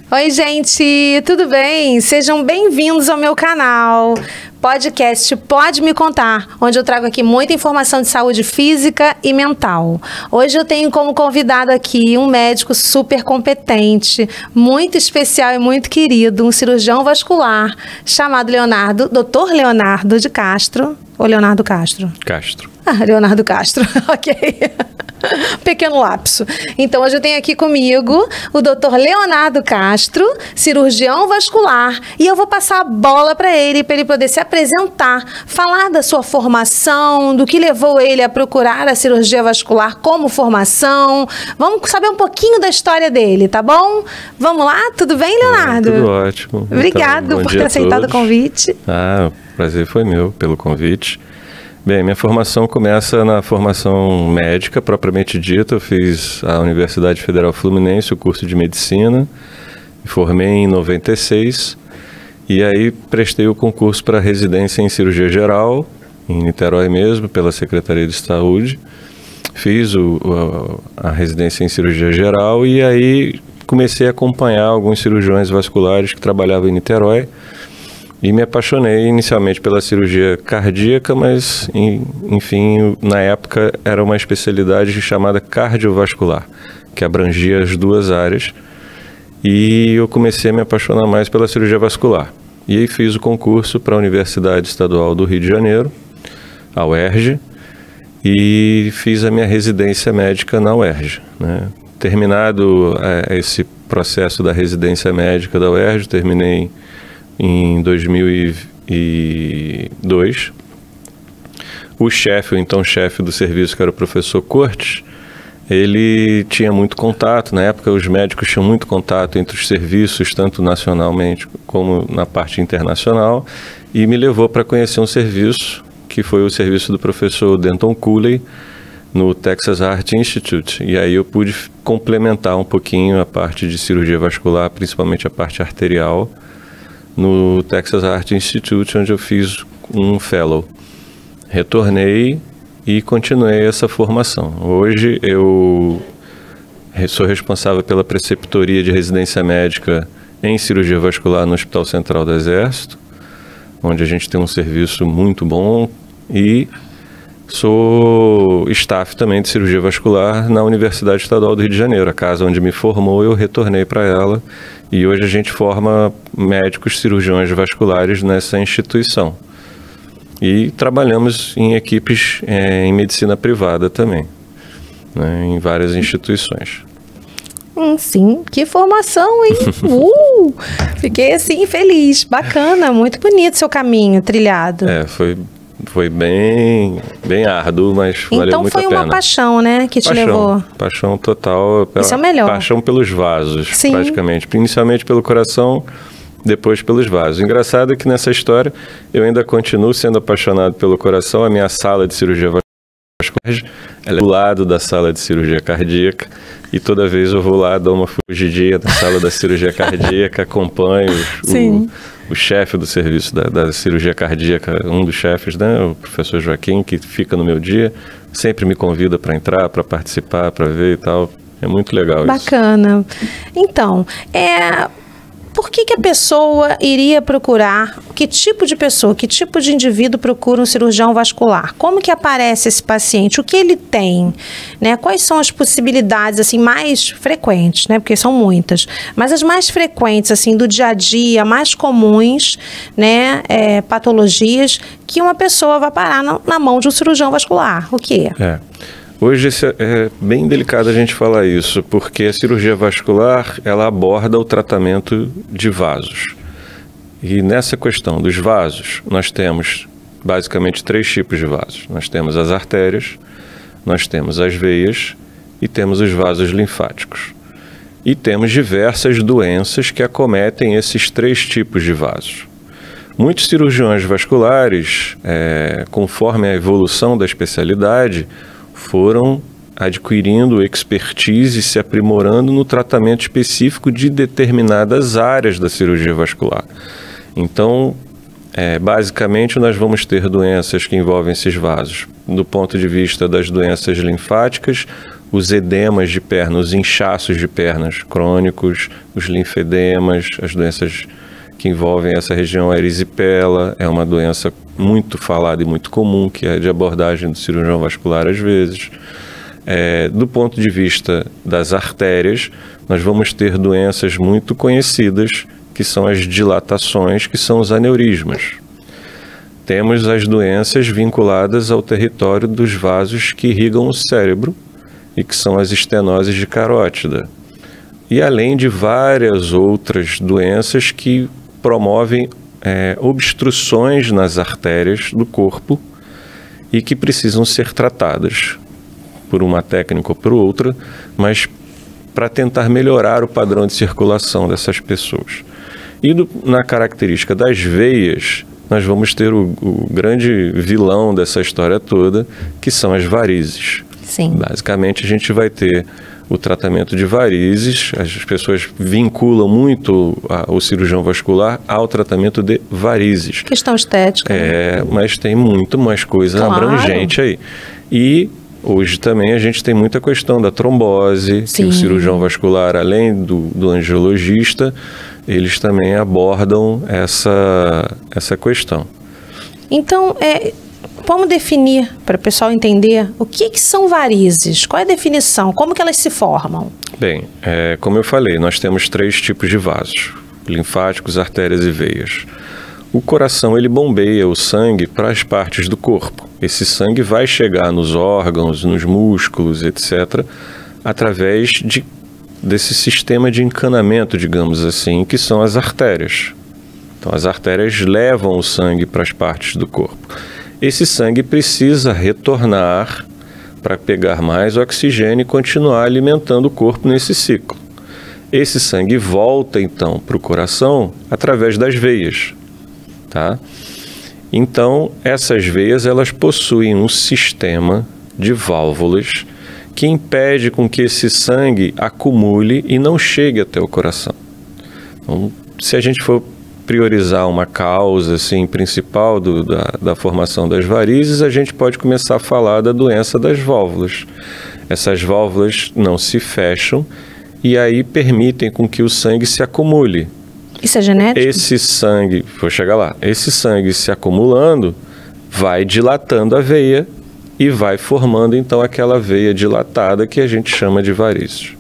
Oi, gente, tudo bem? Sejam bem-vindos ao meu canal, podcast Pode Me Contar, onde eu trago aqui muita informação de saúde física e mental. Hoje eu tenho como convidado aqui um médico super competente, muito especial e muito querido, um cirurgião vascular chamado Dr. Leonardo de Castro. Ou Leonardo Castro? Castro. Ah, Leonardo Castro, ok. Pequeno lapso. Então, hoje eu tenho aqui comigo o Dr. Leonardo Castro, cirurgião vascular, e eu vou passar a bola para ele poder se apresentar, falar da sua formação, do que levou ele a procurar a cirurgia vascular como formação. Vamos saber um pouquinho da história dele, tá bom? Vamos lá? Tudo bem, Leonardo? Tudo ótimo. Obrigado então, por ter aceitado o convite. O prazer foi meu pelo convite. Bem, minha formação começa na formação médica, propriamente dita. Eu fiz a Universidade Federal Fluminense, o curso de Medicina, me formei em 96, e aí prestei o concurso para residência em Cirurgia Geral, em Niterói mesmo, pela Secretaria de Saúde. Fiz a residência em Cirurgia Geral e aí comecei a acompanhar alguns cirurgiões vasculares que trabalhavam em Niterói. E me apaixonei inicialmente pela cirurgia cardíaca, mas, enfim, na época era uma especialidade chamada cardiovascular, que abrangia as duas áreas. E eu comecei a me apaixonar mais pela cirurgia vascular. E aí fiz o concurso para a Universidade Estadual do Rio de Janeiro, a UERJ, e fiz a minha residência médica na UERJ, né? Terminado esse processo da residência médica da UERJ, terminei em 2002, o então chefe do serviço, que era o professor Cortes, ele tinha muito contato. Na época, os médicos tinham muito contato entre os serviços, tanto nacionalmente como na parte internacional, e me levou para conhecer um serviço, que foi o serviço do professor Denton Cooley, no Texas Heart Institute. E aí eu pude complementar um pouquinho a parte de cirurgia vascular, principalmente a parte arterial, no Texas Heart Institute, onde eu fiz um fellow. Retornei e continuei essa formação. Hoje eu sou responsável pela preceptoria de residência médica em cirurgia vascular no Hospital Central do Exército, onde a gente tem um serviço muito bom, e sou staff também de cirurgia vascular na Universidade Estadual do Rio de Janeiro. A casa onde me formou, eu retornei para ela, e hoje a gente forma médicos cirurgiões vasculares nessa instituição. E trabalhamos em equipes em medicina privada também, né, em várias instituições. Sim, que formação, hein? Fiquei assim feliz, bacana, muito bonito seu caminho trilhado. Foi bem árduo, mas valeu muito a pena. Então foi uma paixão, né, que te levou? Paixão total. Isso é o melhor. Paixão pelos vasos, sim, praticamente. Inicialmente pelo coração, depois pelos vasos. O engraçado é que nessa história eu ainda continuo sendo apaixonado pelo coração. A minha sala de cirurgia vascular, ela é do lado da sala de cirurgia cardíaca, e toda vez eu vou lá, dou uma fugidinha na sala da cirurgia cardíaca, acompanho o chefe do serviço da cirurgia cardíaca, um dos chefes, né, o professor Joaquim, que fica no meu dia, sempre me convida para entrar, para participar, para ver e tal. É muito legal isso. Bacana. Então, por que a pessoa iria procurar, que tipo de pessoa, que tipo de indivíduo procura um cirurgião vascular? Como que aparece esse paciente? O que ele tem? Né? Quais são as possibilidades assim, mais frequentes, né? Porque são muitas, mas as mais frequentes assim, do dia a dia, mais comuns, né? Patologias que uma pessoa vai parar na mão de um cirurgião vascular. O quê? Hoje é bem delicado a gente falar isso, porque a cirurgia vascular, ela aborda o tratamento de vasos. E nessa questão dos vasos, nós temos basicamente 3 tipos de vasos. Nós temos as artérias, nós temos as veias e temos os vasos linfáticos. E temos diversas doenças que acometem esses 3 tipos de vasos. Muitos cirurgiões vasculares, conforme a evolução da especialidade, foram adquirindo expertise e se aprimorando no tratamento específico de determinadas áreas da cirurgia vascular. Então, basicamente, nós vamos ter doenças que envolvem esses vasos, do ponto de vista das doenças linfáticas, os edemas de perna, os inchaços de pernas crônicos, os linfedemas, as doenças que envolvem essa região, a erisipela, é uma doença muito falada e muito comum, que é de abordagem do cirurgião vascular às vezes. Do ponto de vista das artérias, nós vamos ter doenças muito conhecidas, que são as dilatações, que são os aneurismas. Temos as doenças vinculadas ao território dos vasos que irrigam o cérebro, e que são as estenoses de carótida. E além de várias outras doenças que promovem obstruções nas artérias do corpo e que precisam ser tratadas por uma técnica ou por outra, mas para tentar melhorar o padrão de circulação dessas pessoas. E na característica das veias, nós vamos ter o grande vilão dessa história toda, que são as varizes. Sim. Basicamente, a gente vai ter o tratamento de varizes, as pessoas vinculam muito o cirurgião vascular ao tratamento de varizes. Questão estética. Mas tem muito mais coisa abrangente aí. E hoje também a gente tem muita questão da trombose, que o cirurgião vascular, além do angiologista, eles também abordam essa questão. Então, vamos definir, para o pessoal entender, o que são varizes? Qual é a definição? Como que elas se formam? Bem, como eu falei, nós temos 3 tipos de vasos: linfáticos, artérias e veias. O coração, ele bombeia o sangue para as partes do corpo. Esse sangue vai chegar nos órgãos, nos músculos, etc., através desse sistema de encanamento, digamos assim, que são as artérias. Então, as artérias levam o sangue para as partes do corpo. Esse sangue precisa retornar para pegar mais oxigênio e continuar alimentando o corpo nesse ciclo. Esse sangue volta, então, para o coração através das veias, tá? Então, essas veias, elas possuem um sistema de válvulas que impede com que esse sangue acumule e não chegue até o coração. Então, se a gente for priorizar uma causa assim, principal da formação das varizes, a gente pode começar a falar da doença das válvulas. Essas válvulas não se fecham e aí permitem com que o sangue se acumule. Isso é genético? Esse sangue, vou chegar lá, esse sangue se acumulando vai dilatando a veia e vai formando então aquela veia dilatada que a gente chama de varizes.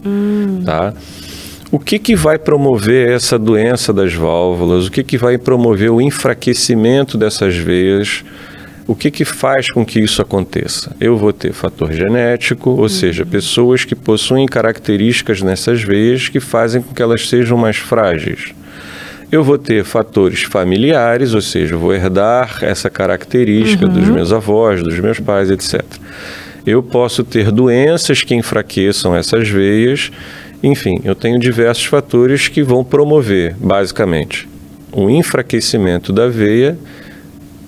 Tá? O que vai promover essa doença das válvulas? O que vai promover o enfraquecimento dessas veias? O que faz com que isso aconteça? Eu vou ter fator genético, ou seja, pessoas que possuem características nessas veias que fazem com que elas sejam mais frágeis. Eu vou ter fatores familiares, ou seja, eu vou herdar essa característica dos meus avós, dos meus pais, etc. Eu posso ter doenças que enfraqueçam essas veias. Enfim, eu tenho diversos fatores que vão promover, basicamente, o enfraquecimento da veia,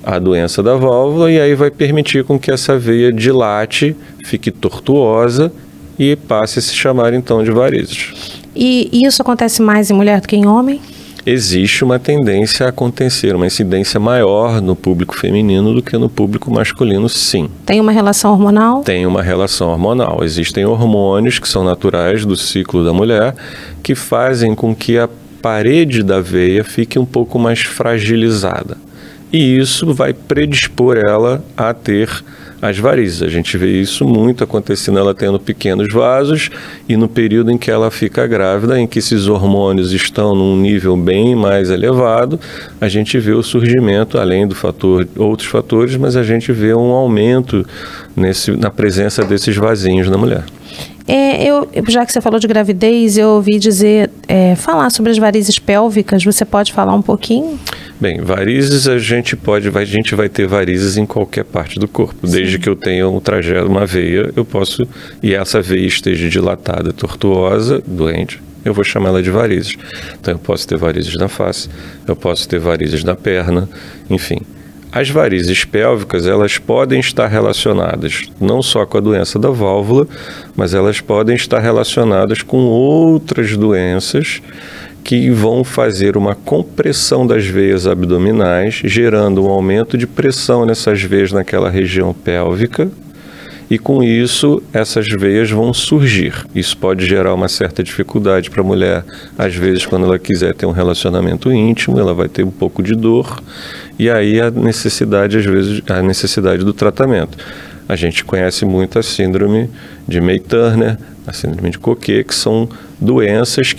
a doença da válvula, e aí vai permitir com que essa veia dilate, fique tortuosa e passe a se chamar, então, de varizes. E isso acontece mais em mulher do que em homem? Existe uma tendência a acontecer, uma incidência maior no público feminino do que no público masculino, sim. Tem uma relação hormonal? Tem uma relação hormonal. Existem hormônios que são naturais do ciclo da mulher que fazem com que a parede da veia fique um pouco mais fragilizada. E isso vai predispor ela a ter as varizes. A gente vê isso muito acontecendo, ela tendo pequenos vasos, e no período em que ela fica grávida, em que esses hormônios estão num nível bem mais elevado, a gente vê o surgimento, além do fator, outros fatores, mas a gente vê um aumento na presença desses vasinhos na mulher. Já que você falou de gravidez, eu ouvi dizer, falar sobre as varizes pélvicas. Você pode falar um pouquinho? Bem, varizes a gente vai ter varizes em qualquer parte do corpo. Sim. Desde que eu tenha um trajeto, uma veia, eu posso, e essa veia esteja dilatada, tortuosa, doente, eu vou chamar ela de varizes. Então eu posso ter varizes na face, eu posso ter varizes na perna, enfim. As varizes pélvicas, elas podem estar relacionadas não só com a doença da válvula, mas elas podem estar relacionadas com outras doenças que vão fazer uma compressão das veias abdominais, gerando um aumento de pressão nessas veias naquela região pélvica, e com isso essas veias vão surgir. Isso pode gerar uma certa dificuldade para a mulher, às vezes quando ela quiser ter um relacionamento íntimo, ela vai ter um pouco de dor, e aí a necessidade, às vezes, a necessidade do tratamento. A gente conhece muito a síndrome de May-Turner, a síndrome de Coquet, que são doenças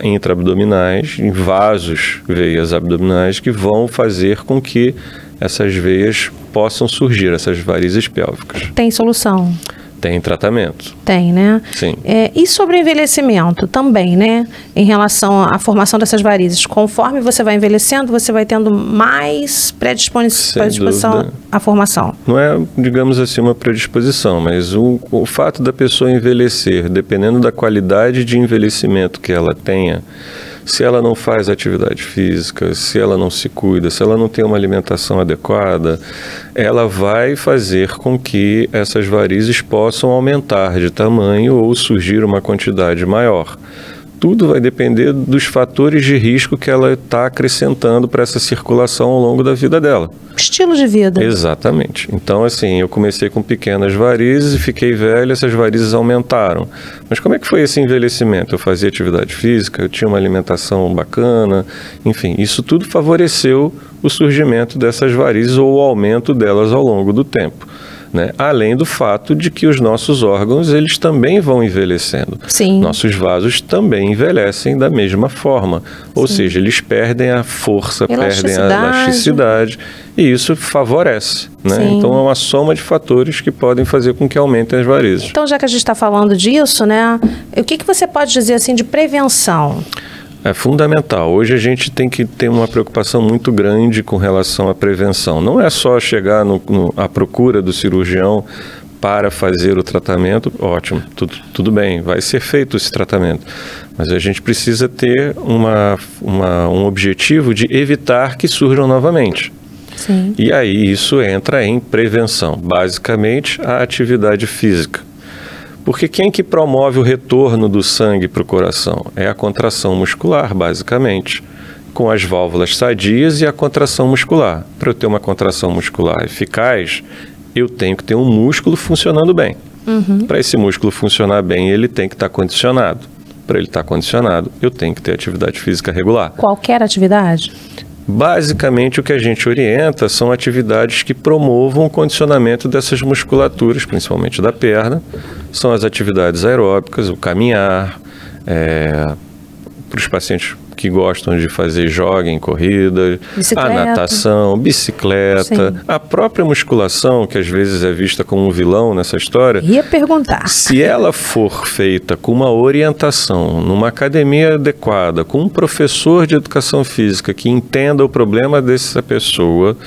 intraabdominais, em vasos, veias abdominais, que vão fazer com que essas veias possam surgir, essas varizes pélvicas. Tem solução? Tem tratamento. Tem, né? Sim. E sobre o envelhecimento também, né? Em relação à formação dessas varizes. Conforme você vai envelhecendo, você vai tendo mais predisposição à formação. Não é, digamos assim, uma predisposição, mas o fato da pessoa envelhecer, dependendo da qualidade de envelhecimento que ela tenha, se ela não faz atividade física, se ela não se cuida, se ela não tem uma alimentação adequada, ela vai fazer com que essas varizes possam aumentar de tamanho ou surgir uma quantidade maior. Tudo vai depender dos fatores de risco que ela está acrescentando para essa circulação ao longo da vida dela. Estilo de vida. Exatamente. Então, assim, eu comecei com pequenas varizes e fiquei velho, essas varizes aumentaram. Mas como é que foi esse envelhecimento? Eu fazia atividade física, eu tinha uma alimentação bacana, enfim, isso tudo favoreceu o surgimento dessas varizes ou o aumento delas ao longo do tempo. Né? Além do fato de que os nossos órgãos, eles também vão envelhecendo. Sim. Nossos vasos também envelhecem da mesma forma. Ou seja, eles perdem a força, perdem a elasticidade, e isso favorece. Né? Então é uma soma de fatores que podem fazer com que aumentem as varizes. Então, já que a gente está falando disso, né, o que você pode dizer assim de prevenção? É fundamental. Hoje a gente tem que ter uma preocupação muito grande com relação à prevenção. Não é só chegar à procura do cirurgião para fazer o tratamento, ótimo, tudo bem, vai ser feito esse tratamento. Mas a gente precisa ter um objetivo de evitar que surjam novamente. Sim. E aí isso entra em prevenção, basicamente a atividade física. Porque quem que promove o retorno do sangue para o coração? É a contração muscular, basicamente, com as válvulas sadias e a contração muscular. Para eu ter uma contração muscular eficaz, eu tenho que ter um músculo funcionando bem. Para esse músculo funcionar bem, ele tem que estar condicionado. Para ele estar condicionado, eu tenho que ter atividade física regular. Qualquer atividade? Basicamente, o que a gente orienta são atividades que promovam o condicionamento dessas musculaturas, principalmente da perna. São as atividades aeróbicas, o caminhar, para os pacientes que gostam de fazer jogging, corrida, a natação, bicicleta, sim, a própria musculação, que às vezes é vista como um vilão nessa história. Ia perguntar. Se ela for feita com uma orientação, numa academia adequada, com um professor de educação física que entenda o problema dessa pessoa,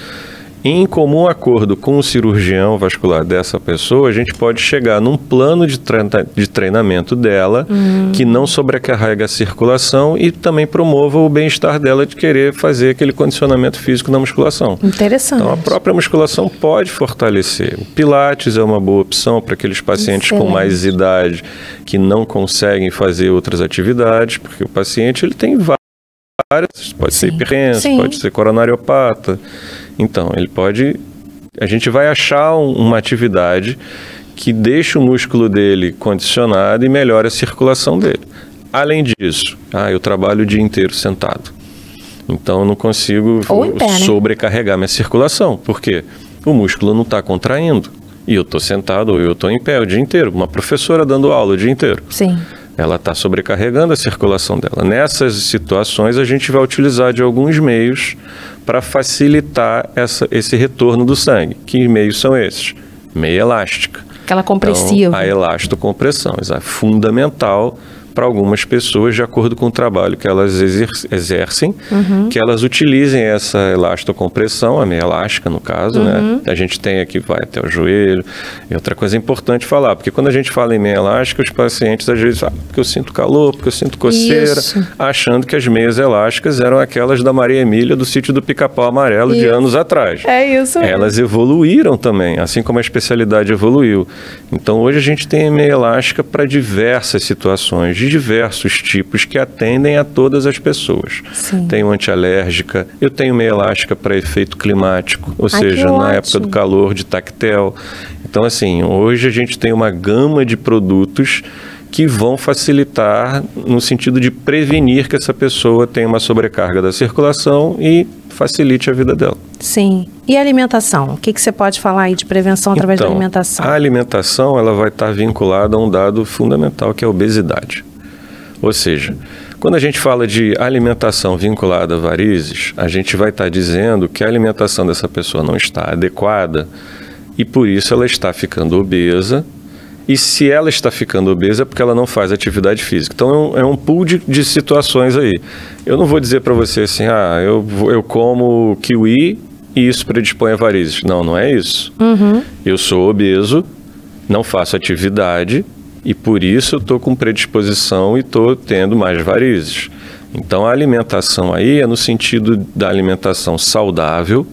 em comum acordo com o cirurgião vascular dessa pessoa, a gente pode chegar num plano de treinamento dela que não sobrecarrega a circulação e também promova o bem-estar dela de querer fazer aquele condicionamento físico na musculação. Interessante. Então, a própria musculação pode fortalecer. O Pilates é uma boa opção para aqueles pacientes com mais idade que não conseguem fazer outras atividades, porque o paciente ele tem várias, pode ser hipertenso, pode ser coronariopata. Então, a gente vai achar uma atividade que deixa o músculo dele condicionado e melhora a circulação dele. Além disso, eu trabalho o dia inteiro sentado. Então, eu não consigo sobrecarregar minha circulação. Por quê? O músculo não está contraindo. E eu estou sentado ou eu estou em pé o dia inteiro. Uma professora dando aula o dia inteiro. Sim. Ela está sobrecarregando a circulação dela. Nessas situações, a gente vai utilizar de alguns meios para facilitar esse retorno do sangue. Que meios são esses? Meia elástica. Aquela compressiva. Então, a elastocompressão, é fundamental para algumas pessoas, de acordo com o trabalho que elas exercem, que elas utilizem essa elastocompressão, a meia elástica no caso, né? A gente tem aqui, vai até o joelho. E outra coisa importante falar, porque quando a gente fala em meia elástica, os pacientes às vezes falam, porque eu sinto calor, porque eu sinto coceira, achando que as meias elásticas eram aquelas da Maria Emília do sítio do Pica-Pau Amarelo de anos atrás. É isso mesmo. Elas evoluíram também, assim como a especialidade evoluiu. Então hoje a gente tem a meia elástica para diversas situações, de diversos tipos que atendem a todas as pessoas. Sim. Tenho antialérgica, eu tenho meia elástica para efeito climático, ou Ai, seja, que na ótimo. época do calor, de tactel. Então, assim, hoje a gente tem uma gama de produtos que vão facilitar no sentido de prevenir que essa pessoa tenha uma sobrecarga da circulação e facilite a vida dela. Sim. E a alimentação? O que você pode falar aí de prevenção através da alimentação? A alimentação ela vai estar vinculada a um dado fundamental, que é a obesidade. Ou seja, quando a gente fala de alimentação vinculada a varizes, a gente vai estar dizendo que a alimentação dessa pessoa não está adequada e por isso ela está ficando obesa. E se ela está ficando obesa é porque ela não faz atividade física. Então é um pool de situações aí. Eu não vou dizer para você assim, eu como kiwi e isso predispõe a varizes. Não, não é isso. Eu sou obeso, não faço atividade e por isso eu estou com predisposição e estou tendo mais varizes. Então a alimentação aí é no sentido da alimentação saudável,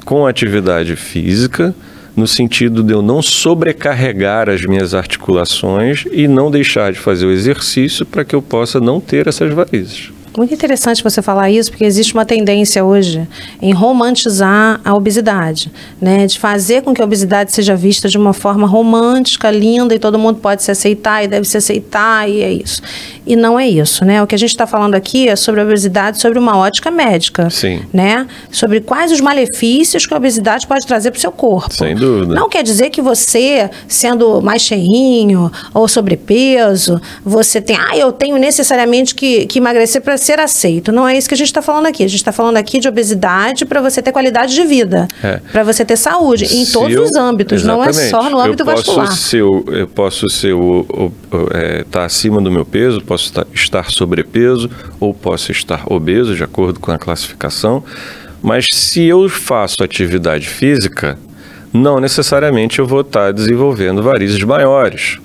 com atividade física, no sentido de eu não sobrecarregar as minhas articulações e não deixar de fazer o exercício para que eu possa não ter essas varizes. Muito interessante você falar isso, porque existe uma tendência hoje em romantizar a obesidade, né? De fazer com que a obesidade seja vista de uma forma romântica, linda, e todo mundo pode se aceitar e deve se aceitar, e é isso. E não é isso, né? O que a gente está falando aqui é sobre a obesidade, sobre uma ótica médica. Sim. Né? Sobre quais os malefícios que a obesidade pode trazer para o seu corpo. Sem dúvida. Não quer dizer que você, sendo mais cheinho ou sobrepeso, você tem, eu tenho necessariamente que emagrecer para ser aceito. Não é isso que a gente está falando aqui. A gente está falando aqui de obesidade para você ter qualidade de vida, para você ter saúde, em todos os âmbitos, não é só no âmbito vascular. Eu posso estar acima do meu peso, posso estar sobrepeso ou posso estar obeso, de acordo com a classificação, mas se eu faço atividade física, não necessariamente eu vou estar desenvolvendo varizes maiores.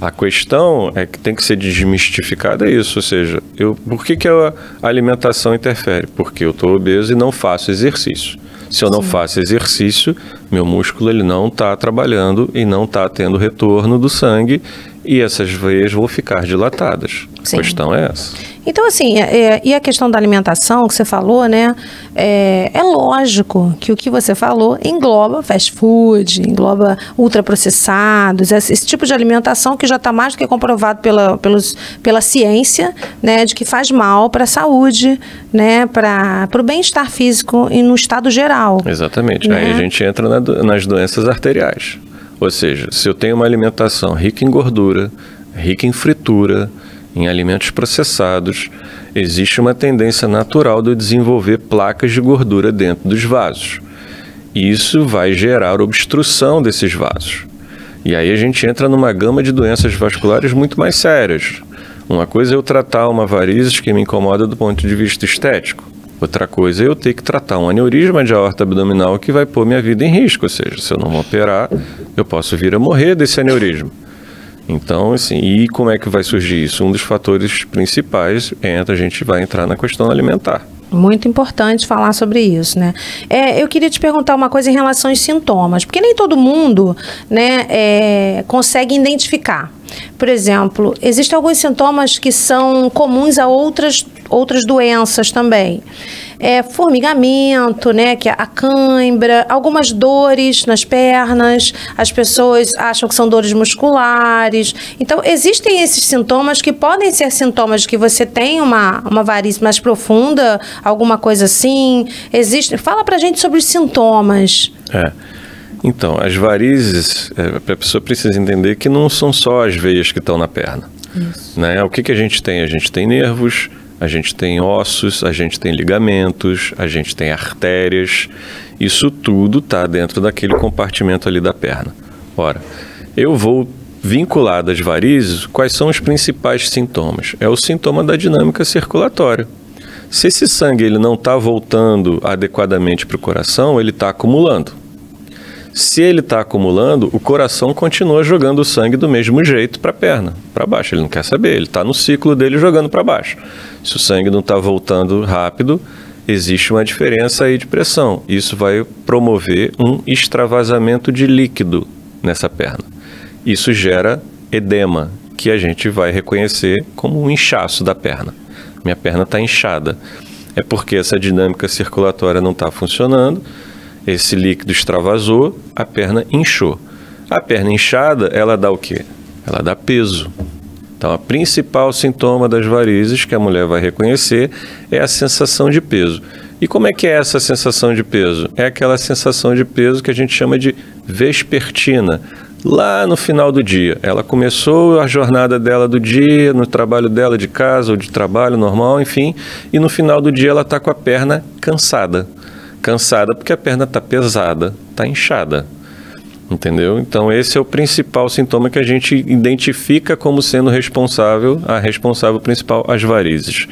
A questão é que tem que ser desmistificada isso, ou seja, por que a alimentação interfere? Porque eu estou obeso e não faço exercício. Se eu não faço exercício, meu músculo ele não está trabalhando e não está tendo retorno do sangue e essas veias vão ficar dilatadas. Sim. A questão é essa. Então, assim, e a questão da alimentação que você falou, né? É lógico que o que você falou engloba fast food, engloba ultraprocessados, esse tipo de alimentação que já está mais do que comprovado pela ciência, né? De que faz mal para a saúde, né? Para o bem-estar físico e no estado geral. Exatamente. Né? Aí a gente entra nas doenças arteriais. Ou seja, se eu tenho uma alimentação rica em gordura, rica em fritura, em alimentos processados, existe uma tendência natural de eu desenvolver placas de gordura dentro dos vasos. Isso vai gerar obstrução desses vasos. E aí a gente entra numa gama de doenças vasculares muito mais sérias. Uma coisa é eu tratar uma varizes que me incomoda do ponto de vista estético. Outra coisa é eu ter que tratar um aneurisma de aorta abdominal que vai pôr minha vida em risco. Ou seja, se eu não operar, eu posso vir a morrer desse aneurisma. Então, assim, e como é que vai surgir isso? Um dos fatores principais a gente vai entrar na questão alimentar. Muito importante falar sobre isso, né? Eu queria te perguntar uma coisa em relação aos sintomas, porque nem todo mundo, né, consegue identificar. Por exemplo, existem alguns sintomas que são comuns a outras doenças também. Formigamento, né, que é a cãibra, algumas dores nas pernas, as pessoas acham que são dores musculares. Então, existem esses sintomas que podem ser sintomas de que você tem uma varize mais profunda, alguma coisa assim. Fala pra gente sobre os sintomas. Então, as varizes, a pessoa precisa entender que não são só as veias que estão na perna. Isso. Né? O que a gente tem? A gente tem nervos, a gente tem ossos, a gente tem ligamentos, a gente tem artérias. Isso tudo está dentro daquele compartimento ali da perna. Ora, eu vou vincular das varizes, quais são os principais sintomas? É o sintoma da dinâmica circulatória. Se esse sangue ele não está voltando adequadamente para o coração, ele está acumulando. Se ele está acumulando, o coração continua jogando o sangue do mesmo jeito para a perna, para baixo. Ele não quer saber, ele está no ciclo dele jogando para baixo. Se o sangue não está voltando rápido, existe uma diferença aí de pressão. Isso vai promover um extravasamento de líquido nessa perna. Isso gera edema, que a gente vai reconhecer como um inchaço da perna. Minha perna está inchada. É porque essa dinâmica circulatória não está funcionando, esse líquido extravasou, a perna inchou. A perna inchada, ela dá o quê? Ela dá peso. Então, o principal sintoma das varizes que a mulher vai reconhecer é a sensação de peso. E como é que é essa sensação de peso? É aquela sensação de peso que a gente chama de vespertina, lá no final do dia. Ela começou a jornada dela do dia, no trabalho dela de casa ou de trabalho normal, enfim, e no final do dia ela está com a perna cansada. Cansada porque a perna está pesada, está inchada. Entendeu? Então esse é o principal sintoma que a gente identifica como sendo a responsável principal, as varizes.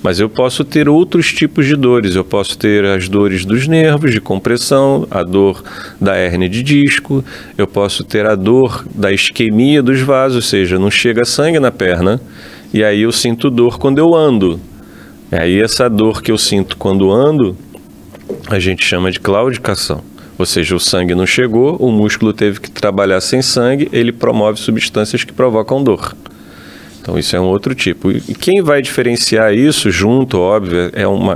Mas eu posso ter outros tipos de dores. Eu posso ter as dores dos nervos, de compressão, a dor da hérnia de disco, eu posso ter a dor da isquemia dos vasos, ou seja, não chega sangue na perna, e aí eu sinto dor quando eu ando. E aí essa dor que eu sinto quando ando, a gente chama de claudicação. Ou seja, o sangue não chegou, o músculo teve que trabalhar sem sangue, ele promove substâncias que provocam dor. Então isso é um outro tipo. E quem vai diferenciar isso junto, óbvio,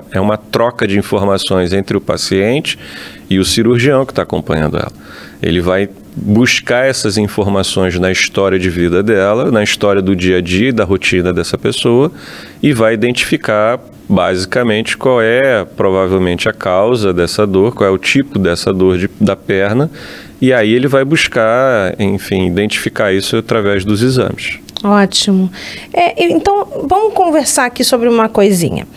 é uma troca de informações entre o paciente e o cirurgião que está acompanhando ela. Ele vai buscar essas informações na história de vida dela, na história do dia a dia, da rotina dessa pessoa, e vai identificar basicamente qual é provavelmente a causa dessa dor, qual é o tipo dessa dor da perna, e aí ele vai buscar, enfim, identificar isso através dos exames. Ótimo. Então, vamos conversar aqui sobre uma coisinha.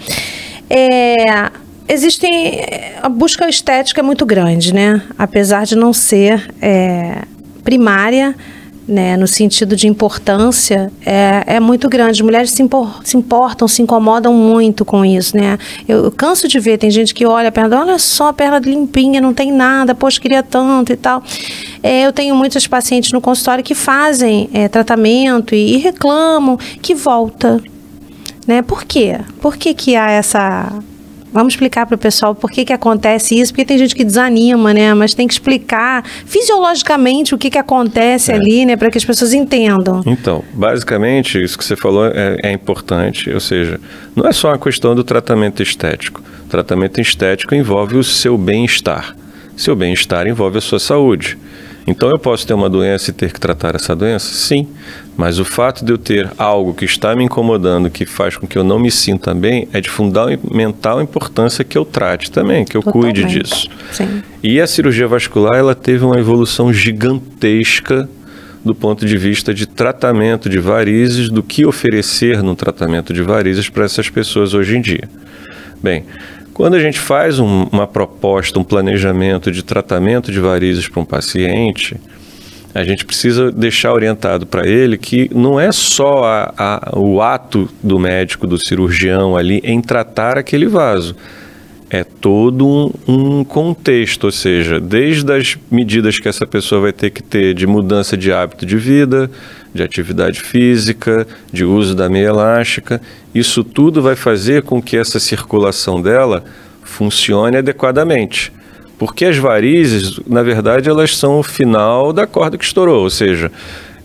A busca estética é muito grande, né? Apesar de não ser primária, né, no sentido de importância, é muito grande. As mulheres se importam, se incomodam muito com isso, né? Eu canso de ver, tem gente que olha a perna, olha só a perna limpinha, não tem nada, poxa, queria tanto e tal. Eu tenho muitos pacientes no consultório que fazem tratamento e reclamam que volta, né? Por quê? Por que há essa... Vamos explicar para o pessoal por que acontece isso, porque tem gente que desanima, né? Mas tem que explicar fisiologicamente o que acontece ali, né? Para que as pessoas entendam. Então, basicamente, isso que você falou é importante, ou seja, não é só uma questão do tratamento estético. O tratamento estético envolve o seu bem-estar. Seu bem-estar envolve a sua saúde. Então eu posso ter uma doença e ter que tratar essa doença? Sim, mas o fato de eu ter algo que está me incomodando, que faz com que eu não me sinta bem, é de fundamental importância que eu trate também, que eu cuide disso. Sim. E a cirurgia vascular, ela teve uma evolução gigantesca do ponto de vista de tratamento de varizes, do que oferecer no tratamento de varizes para essas pessoas hoje em dia. Bem, quando a gente faz uma proposta, um planejamento de tratamento de varizes para um paciente, a gente precisa deixar orientado para ele que não é só o ato do médico, do cirurgião ali em tratar aquele vaso. É todo um contexto, ou seja, desde as medidas que essa pessoa vai ter que ter de mudança de hábito de vida, de atividade física, de uso da meia elástica, isso tudo vai fazer com que essa circulação dela funcione adequadamente. Porque as varizes, na verdade, elas são o final da corda que estourou, ou seja,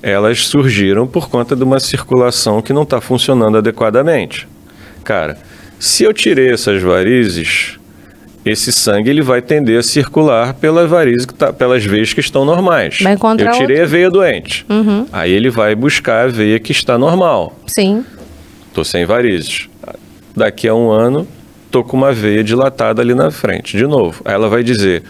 elas surgiram por conta de uma circulação que não está funcionando adequadamente. Cara, se eu tirei essas varizes, esse sangue ele vai tender a circular pelas varizes, pelas veias que estão normais. Vai encontrar eu tirei a veia doente. Uhum. Aí ele vai buscar a veia que está normal. Sim. Estou sem varizes. Daqui a um ano, estou com uma veia dilatada ali na frente. De novo. Aí ela vai dizer,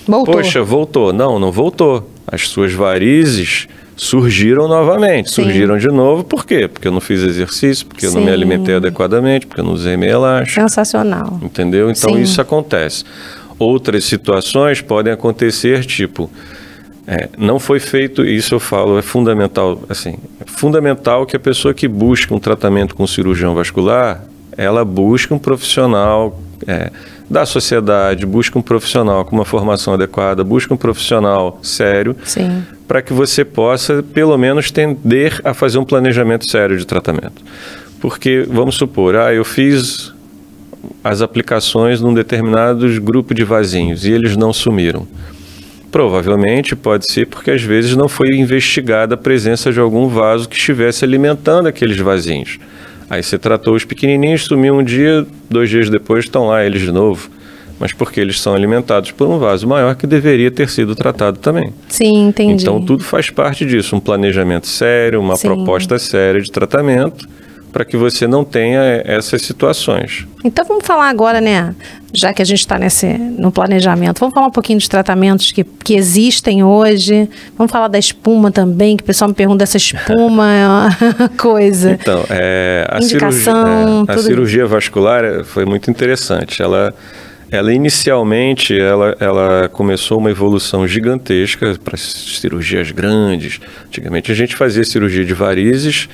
voltou. Poxa, voltou. Não, não voltou. As suas varizes surgiram novamente. Sim. Surgiram de novo, por quê? Porque eu não fiz exercício, porque eu não me alimentei adequadamente, porque eu não usei meia elástica. Sensacional. Entendeu? Então isso acontece. Outras situações podem acontecer, tipo, não foi feito, isso eu falo, é fundamental, assim, é fundamental que a pessoa que busca um tratamento com cirurgião vascular, ela busque um profissional da sociedade, busque um profissional com uma formação adequada, busque um profissional sério, para que você possa, pelo menos, tender a fazer um planejamento sério de tratamento. Porque, vamos supor, eu fiz as aplicações num determinado grupo de vasinhos e eles não sumiram. Provavelmente pode ser porque às vezes não foi investigada a presença de algum vaso que estivesse alimentando aqueles vasinhos. Aí você tratou os pequenininhos, sumiu um dia, 2 dias depois estão lá eles de novo. Mas porque eles são alimentados por um vaso maior que deveria ter sido tratado também. Sim, entendi. Então tudo faz parte disso, um planejamento sério, uma proposta séria de tratamento, para que você não tenha essas situações. Então vamos falar agora, né, já que a gente está no planejamento, vamos falar um pouquinho dos tratamentos que existem hoje, vamos falar da espuma também, que o pessoal me pergunta dessa espuma, é uma coisa. Então, a cirurgia vascular foi muito interessante, ela inicialmente, ela começou uma evolução gigantesca para cirurgias grandes. Antigamente a gente fazia cirurgia de varizes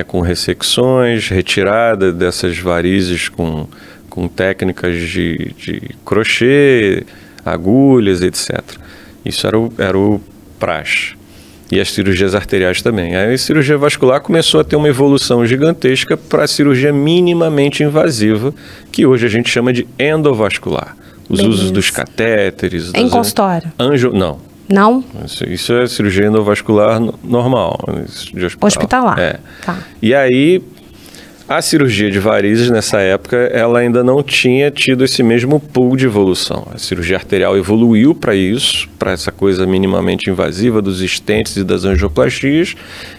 com ressecções, retirada dessas varizes com técnicas de crochê, agulhas, etc. Isso era o praxe. E as cirurgias arteriais também. Aí a cirurgia vascular começou a ter uma evolução gigantesca para a cirurgia minimamente invasiva, que hoje a gente chama de endovascular. Os usos dos catéteres. Em consultório? Não. Não? Isso é cirurgia endovascular normal, de hospital. Hospitalar. Tá. E aí, a cirurgia de varizes, nessa época, ela ainda não tinha tido esse mesmo pool de evolução. A cirurgia arterial evoluiu para isso, para essa coisa minimamente invasiva dos stents e das angioplastias,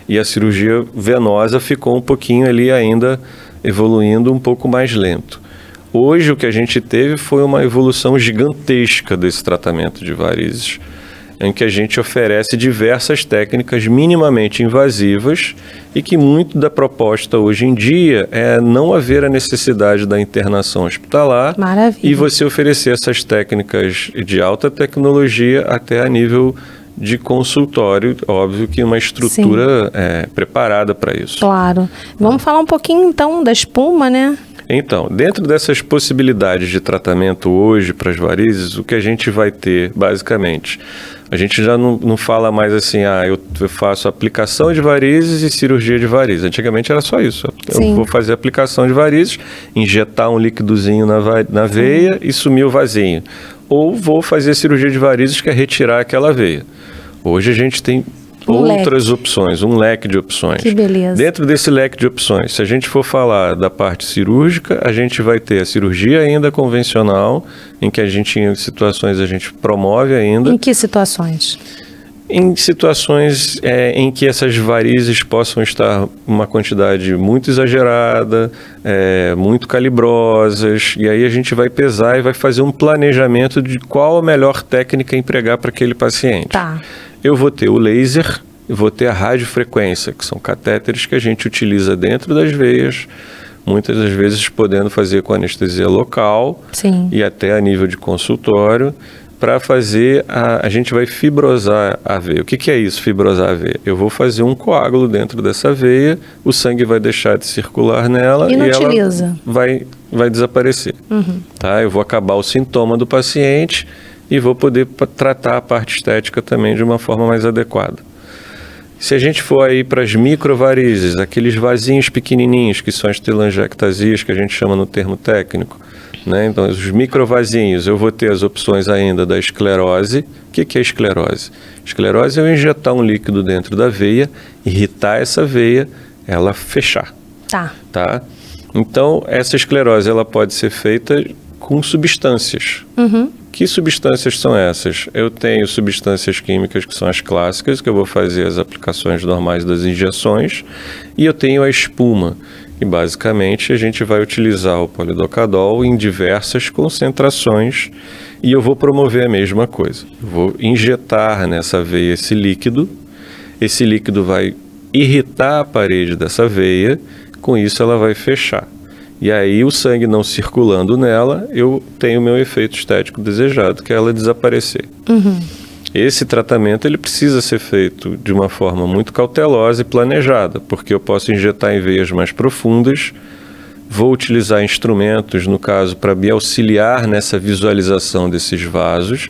e a cirurgia venosa ficou um pouquinho ali ainda evoluindo um pouco mais lento. Hoje, o que a gente teve foi uma evolução gigantesca desse tratamento de varizes, em que a gente oferece diversas técnicas minimamente invasivas e que muito da proposta hoje em dia é não haver a necessidade da internação hospitalar. Maravilha. E você oferecer essas técnicas de alta tecnologia até a nível de consultório, óbvio que uma estrutura preparada para isso. Claro. Vamos falar um pouquinho então da espuma, né? Então, dentro dessas possibilidades de tratamento hoje para as varizes, o que a gente vai ter, basicamente, a gente já não fala mais assim, eu faço aplicação de varizes e cirurgia de varizes. Antigamente era só isso. Eu vou fazer aplicação de varizes, injetar um líquidozinho na veia e sumir o vasinho. Ou vou fazer cirurgia de varizes, que é retirar aquela veia. Hoje a gente tem outras opções, um leque de opções. Que beleza. Dentro desse leque de opções, se a gente for falar da parte cirúrgica, a gente vai ter a cirurgia ainda convencional, em que em situações a gente promove ainda. Em que situações? Em situações em que essas varizes possam estar uma quantidade muito exagerada, muito calibrosas, e aí a gente vai pesar e vai fazer um planejamento de qual a melhor técnica empregar para aquele paciente. Tá. Eu vou ter o laser, eu vou ter a radiofrequência, que são catéteres que a gente utiliza dentro das veias, muitas das vezes podendo fazer com anestesia local. Sim. E até a nível de consultório, para fazer, a gente vai fibrosar a veia. O que é isso, fibrosar a veia? Eu vou fazer um coágulo dentro dessa veia, o sangue vai deixar de circular nela e ela vai desaparecer. Uhum. Tá? Eu vou acabar o sintoma do paciente e vou poder tratar a parte estética também de uma forma mais adequada. Se a gente for aí para as microvarizes, aqueles vasinhos pequenininhos, que são as telangiectasias, que a gente chama no termo técnico, né? Então, os microvasinhos, eu vou ter as opções ainda da esclerose. O que é esclerose? Esclerose é eu injetar um líquido dentro da veia, irritar essa veia, ela fechar. Tá? Então, essa esclerose ela pode ser feita com substâncias. Uhum. Que substâncias são essas? Eu tenho substâncias químicas que são as clássicas, que eu vou fazer as aplicações normais das injeções, e eu tenho a espuma, e basicamente a gente vai utilizar o polidocadol em diversas concentrações, e eu vou promover a mesma coisa. Eu vou injetar nessa veia esse líquido vai irritar a parede dessa veia, com isso ela vai fechar. E aí, o sangue não circulando nela, eu tenho o meu efeito estético desejado, que é ela desaparecer. Uhum. Esse tratamento ele precisa ser feito de uma forma muito cautelosa e planejada, porque eu posso injetar em veias mais profundas, vou utilizar instrumentos, no caso, para me auxiliar nessa visualização desses vasos.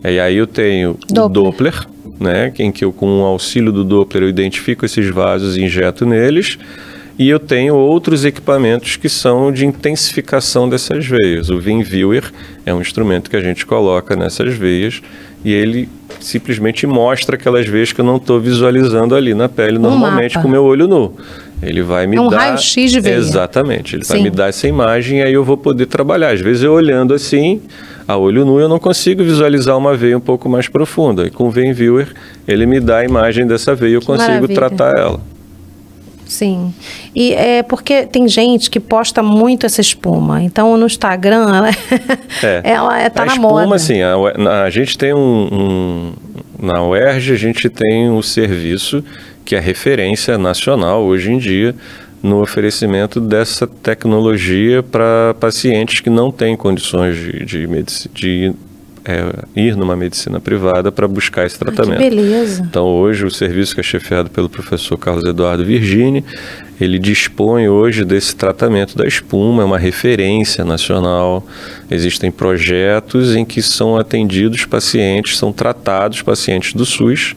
E aí eu tenho o Doppler, né, em que eu, com o auxílio do Doppler, eu identifico esses vasos e injeto neles. E eu tenho outros equipamentos que são de intensificação dessas veias. O VinViewer é um instrumento que a gente coloca nessas veias e ele simplesmente mostra aquelas veias que eu não estou visualizando ali na pele normalmente com o meu olho nu. Ele vai me dar... um raio-x de veia. Exatamente. Ele vai me dar essa imagem e aí eu vou poder trabalhar. Às vezes eu olhando assim, a olho nu, eu não consigo visualizar uma veia um pouco mais profunda. E com o VinViewer, ele me dá a imagem dessa veia e eu consigo tratar ela. Sim. E é porque tem gente que posta muito essa espuma. Então, no Instagram, ela tá na moda. A espuma, assim, a gente tem na UERJ, a gente tem um serviço que é referência nacional hoje em dia no oferecimento dessa tecnologia para pacientes que não têm condições de ir numa medicina privada para buscar esse tratamento. Que beleza. Então, hoje, o serviço que é chefiado pelo professor Carlos Eduardo Virgini, ele dispõe hoje desse tratamento da espuma, é uma referência nacional. Existem projetos em que são atendidos pacientes, são tratados pacientes do SUS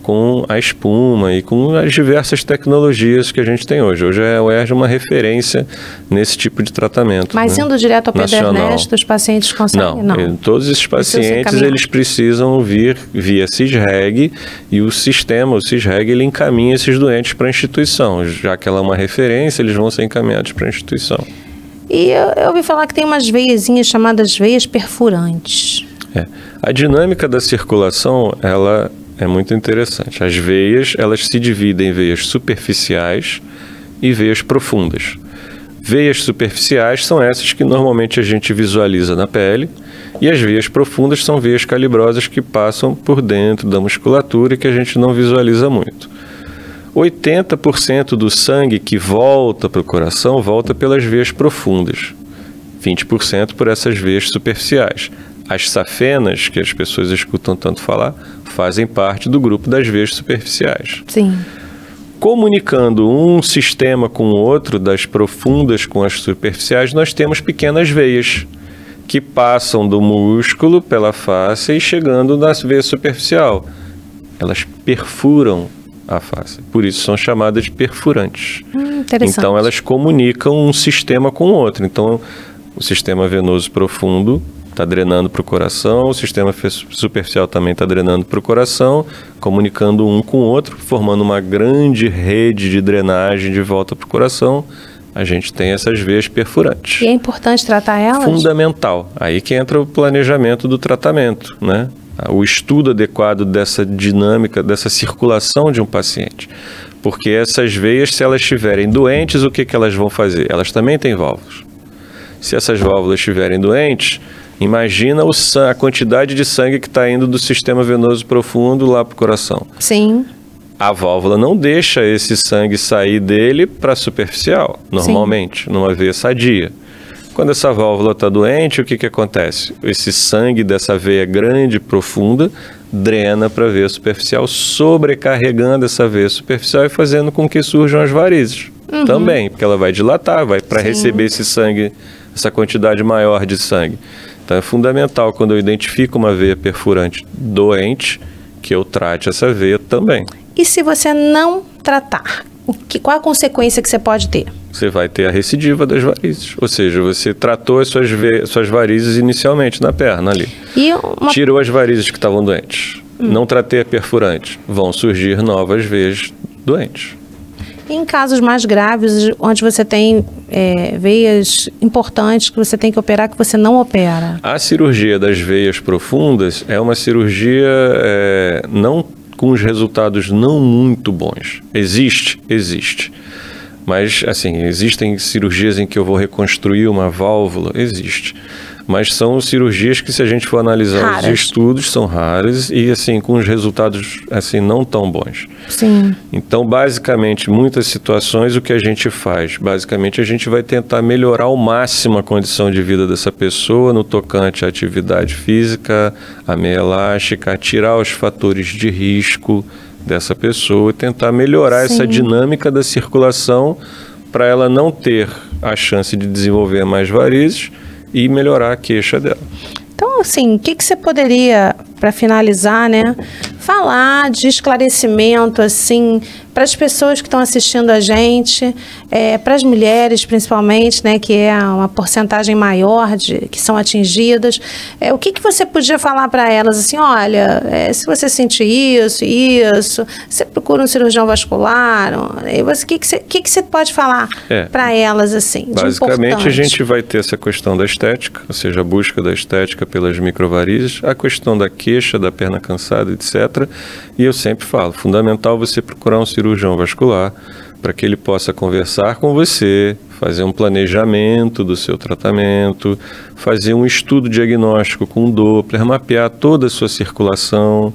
com a espuma e com as diversas tecnologias que a gente tem hoje. Hoje a UERJ é uma referência nesse tipo de tratamento. Mas indo direto ao pedernéstico, os pacientes conseguem? Não. Todos esses pacientes, eles precisam vir via CISREG e o CISREG, ele encaminha esses doentes para a instituição. Já que ela é uma referência, eles vão ser encaminhados para a instituição. E eu ouvi falar que tem umas veiazinhas chamadas veias perfurantes. A dinâmica da circulação, ela é muito interessante. As veias, elas se dividem em veias superficiais e veias profundas. Veias superficiais são essas que normalmente a gente visualiza na pele, e as veias profundas são veias calibrosas que passam por dentro da musculatura e que a gente não visualiza muito. 80% do sangue que volta para o coração volta pelas veias profundas, 20% por essas veias superficiais. As safenas, que as pessoas escutam tanto falar, fazem parte do grupo das veias superficiais. Sim. Comunicando um sistema com o outro, das profundas com as superficiais, nós temos pequenas veias que passam do músculo pela face e chegando na veia superficial. Elas perfuram a face, por isso são chamadas de perfurantes. Interessante. Então elas comunicam um sistema com o outro. Então o sistema venoso profundo está drenando para o coração, o sistema superficial também está drenando para o coração, comunicando um com o outro, formando uma grande rede de drenagem de volta para o coração. A gente tem essas veias perfurantes. E é importante tratar elas? Fundamental. Aí que entra o planejamento do tratamento, né? O estudo adequado dessa dinâmica, dessa circulação de um paciente. Porque essas veias, se elas estiverem doentes, o que elas vão fazer? Elas também têm válvulas. Se essas válvulas estiverem doentes, imagina a quantidade de sangue que está indo do sistema venoso profundo lá para o coração. Sim. A válvula não deixa esse sangue sair dele para a superficial, normalmente, numa veia sadia. Quando essa válvula está doente, o que acontece? Esse sangue dessa veia grande, profunda, drena para a veia superficial, sobrecarregando essa veia superficial e fazendo com que surjam as varizes. Também, porque ela vai dilatar, vai para receber esse sangue, essa quantidade maior de sangue. Então é fundamental, quando eu identifico uma veia perfurante doente, que eu trate essa veia também. E se você não tratar, qual a consequência que você pode ter? Você vai ter a recidiva das varizes. Ou seja, você tratou as suas varizes inicialmente na perna ali. Tirou as varizes que estavam doentes. Não tratei a perfurante. Vão surgir novas veias doentes. Em casos mais graves, onde você tem veias importantes que você tem que operar, que você não opera? A cirurgia das veias profundas é uma cirurgia não com os resultados não muito bons. Existe. Mas, assim, existem cirurgias em que eu vou reconstruir uma válvula? Existe. Mas são cirurgias que, se a gente for analisar os estudos, são raras e, assim, com os resultados, assim, não tão bons. Sim. Então, basicamente, muitas situações, o que a gente faz? Basicamente, a gente vai tentar melhorar ao máximo a condição de vida dessa pessoa no tocante à atividade física, à meia elástica, a tirar os fatores de risco dessa pessoa e tentar melhorar essa dinâmica da circulação para ela não ter a chance de desenvolver mais varizes e melhorar a queixa dela. Então, assim, o que você poderia, para finalizar, né, falar de esclarecimento, assim, para as pessoas que estão assistindo a gente, para as mulheres principalmente, né, que é uma porcentagem maior que são atingidas, o que você podia falar para elas assim, olha, se você sentir isso, você procura um cirurgião vascular, o que você pode falar para elas assim? Basicamente a gente vai ter essa questão da estética, ou seja, a busca da estética pelas microvarizes, a questão da queixa, da perna cansada, etc. E eu sempre falo, fundamental você procurar um cirurgião vascular para que ele possa conversar com você, fazer um planejamento do seu tratamento, fazer um estudo diagnóstico com um Doppler, mapear toda a sua circulação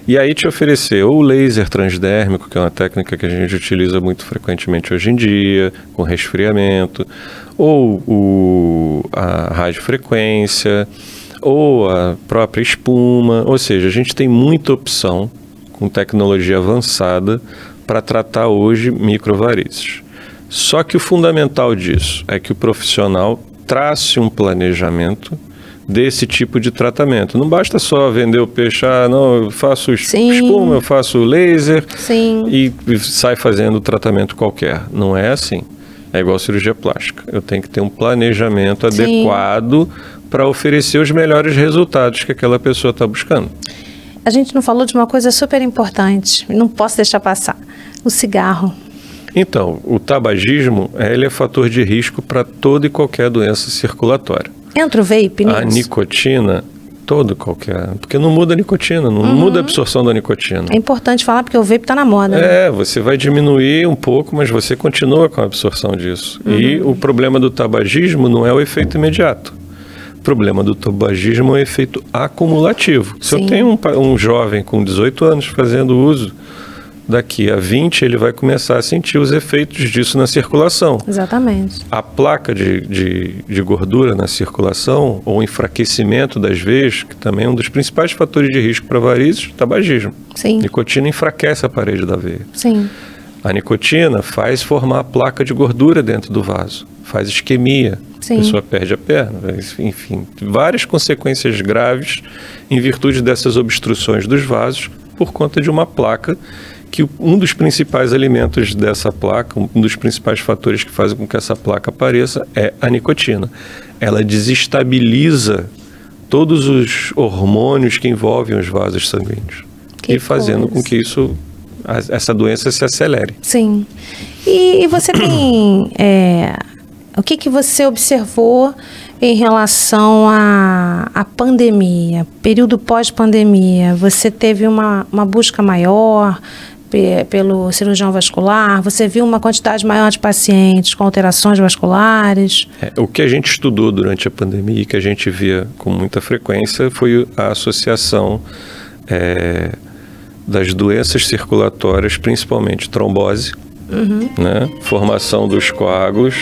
e aí te oferecer ou o laser transdérmico, que é uma técnica que a gente utiliza muito frequentemente hoje em dia, com resfriamento, ou a radiofrequência, ou a própria espuma, ou seja, a gente tem muita opção com tecnologia avançada para tratar hoje microvarizes. Só que o fundamental disso é que o profissional trace um planejamento desse tipo de tratamento. Não basta só vender o peixe, não, eu faço espuma, eu faço laser e sai fazendo tratamento qualquer. Não é assim. É igual cirurgia plástica. Eu tenho que ter um planejamento adequado para oferecer os melhores resultados que aquela pessoa está buscando. A gente não falou de uma coisa super importante, não posso deixar passar, o cigarro. Então, o tabagismo, ele é fator de risco para toda e qualquer doença circulatória. Entra o vape nisso? A nicotina, qualquer, porque não muda a nicotina, não muda a absorção da nicotina. É importante falar porque o vape está na moda. Né? Você vai diminuir um pouco, mas você continua com a absorção disso. E o problema do tabagismo não é o efeito imediato. O problema do tabagismo é o efeito acumulativo. Se eu tenho um jovem com 18 anos fazendo uso, daqui a 20 ele vai começar a sentir os efeitos disso na circulação. Exatamente. A placa de gordura na circulação, ou enfraquecimento das veias, que também é um dos principais fatores de risco para varizes, tabagismo. Sim. Nicotina enfraquece a parede da veia. Sim. A nicotina faz formar a placa de gordura dentro do vaso, faz isquemia, a pessoa perde a perna, enfim, várias consequências graves em virtude dessas obstruções dos vasos por conta de uma placa que um dos principais alimentos dessa placa, um dos principais fatores que fazem com que essa placa apareça é a nicotina. Ela desestabiliza todos os hormônios que envolvem os vasos sanguíneos e fazendo com que essa doença se acelere. Sim. E você tem... o que você observou em relação à pandemia, período pós-pandemia? Você teve uma busca maior pelo cirurgião vascular? Você viu uma quantidade maior de pacientes com alterações vasculares? O que a gente estudou durante a pandemia e que a gente via com muita frequência foi a associação das doenças circulatórias, principalmente trombose, né? Formação dos coágulos,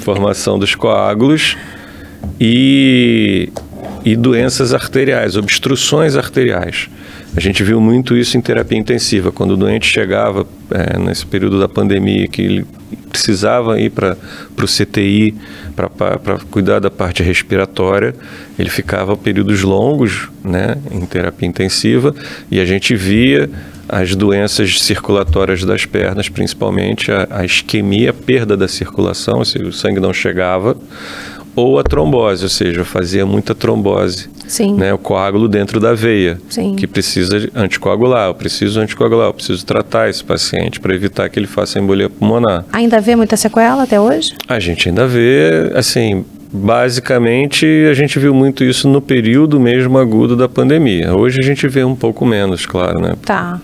formação dos coágulos e doenças arteriais, obstruções arteriais. A gente viu muito isso em terapia intensiva, quando o doente chegava nesse período da pandemia, que ele precisava ir para o CTI para cuidar da parte respiratória, ele ficava períodos longos, né, em terapia intensiva, e a gente via as doenças circulatórias das pernas, principalmente a isquemia, a perda da circulação, ou seja, o sangue não chegava, ou a trombose, ou seja, fazia muita trombose, né, o coágulo dentro da veia, que precisa anticoagular, eu preciso tratar esse paciente para evitar que ele faça embolia pulmonar. Ainda vê muita sequela até hoje? A gente ainda vê, assim, basicamente a gente viu muito isso no período mesmo agudo da pandemia. Hoje a gente vê um pouco menos, claro, né? Tá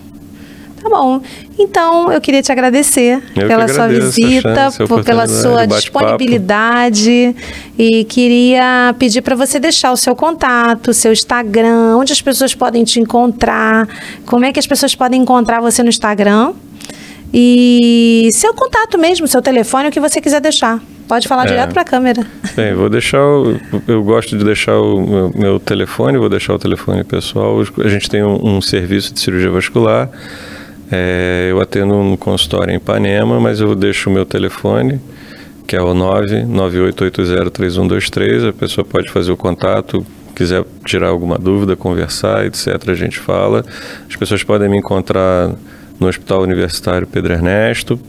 bom. Então, eu queria te agradecer pela sua visita, pela sua disponibilidade e queria pedir para você deixar o seu contato, seu Instagram, onde as pessoas podem te encontrar, como é que as pessoas podem encontrar você no Instagram e seu contato mesmo, seu telefone, o que você quiser deixar. Pode falar direto para a câmera. Bem, vou deixar eu gosto de deixar o meu telefone, vou deixar o telefone pessoal. A gente tem um serviço de cirurgia vascular. Eu atendo um consultório em Ipanema, mas eu deixo o meu telefone, que é o 998803123. A pessoa pode fazer o contato, quiser tirar alguma dúvida, conversar, etc. A gente fala. As pessoas podem me encontrar no Hospital Universitário Pedro Ernesto,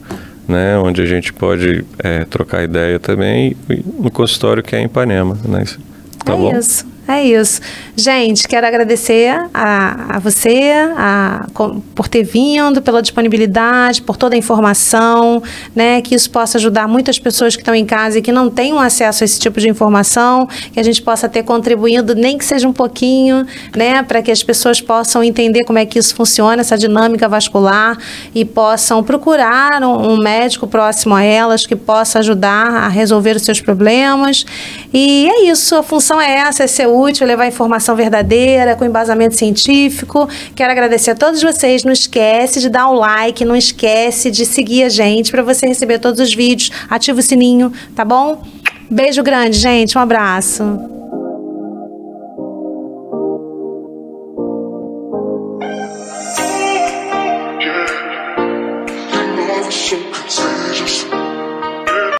né, onde a gente pode trocar ideia também, e no consultório que é em Ipanema. Né? Tá bom? Isso. É isso. Gente, quero agradecer a você por ter vindo, pela disponibilidade, por toda a informação, né? Que isso possa ajudar muitas pessoas que estão em casa e que não tenham acesso a esse tipo de informação, que a gente possa ter contribuído, nem que seja um pouquinho, né? Para que as pessoas possam entender como é que isso funciona, essa dinâmica vascular, e possam procurar um médico próximo a elas que possa ajudar a resolver os seus problemas. E é isso, a função é essa, é ser útil, levar informação verdadeira, com embasamento científico. Quero agradecer a todos vocês. Não esquece de dar o like, não esquece de seguir a gente para você receber todos os vídeos. Ativa o sininho, tá bom? Beijo grande, gente. Um abraço.